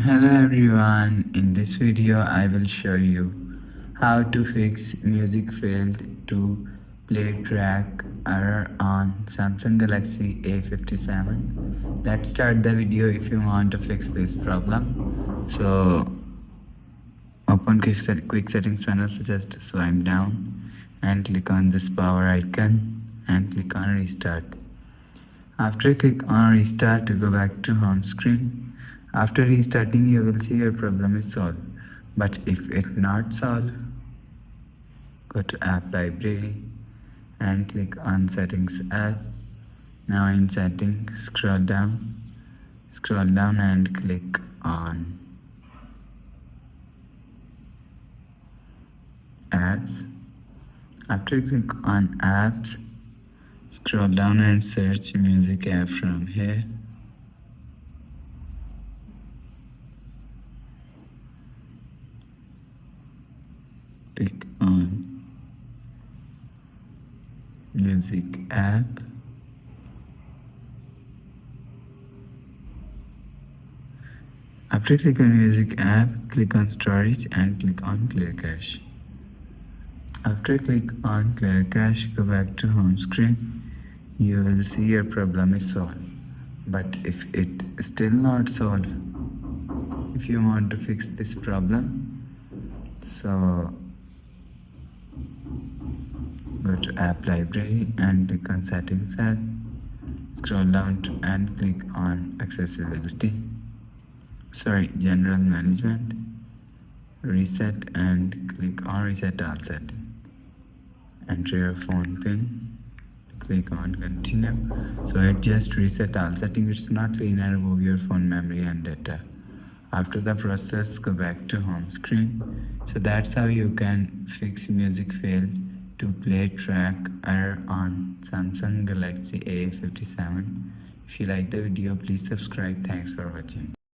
Hello everyone, in this video I will show you how to fix music failed to play track error on Samsung Galaxy A57. Let's start the video if you want to fix this problem. So open quick settings panel, so just swipe down and click on this power icon and click on restart. After click on restart to go back to home screen. After restarting you will see your problem is solved. But if it not solved, go to app library and click on settings app. Now in settings scroll down and click on apps. After click on apps, scroll down and search music app from here. Click on music app. After click on music app, click on storage and click on clear cache. After click on clear cache, go back to home screen. You will see your problem is solved. But if it still not solved, if you want to fix this problem, so go to app library and click on settings app. Scroll down and click on accessibility. General management. Reset and click on reset all settings. Enter your phone pin, click on continue. So it just reset all settings. It's not clean and remove your phone memory and data. After the process, go back to home screen. So that's how you can fix music fail to play track error on Samsung Galaxy A57. If you like the video, please subscribe. Thanks for watching.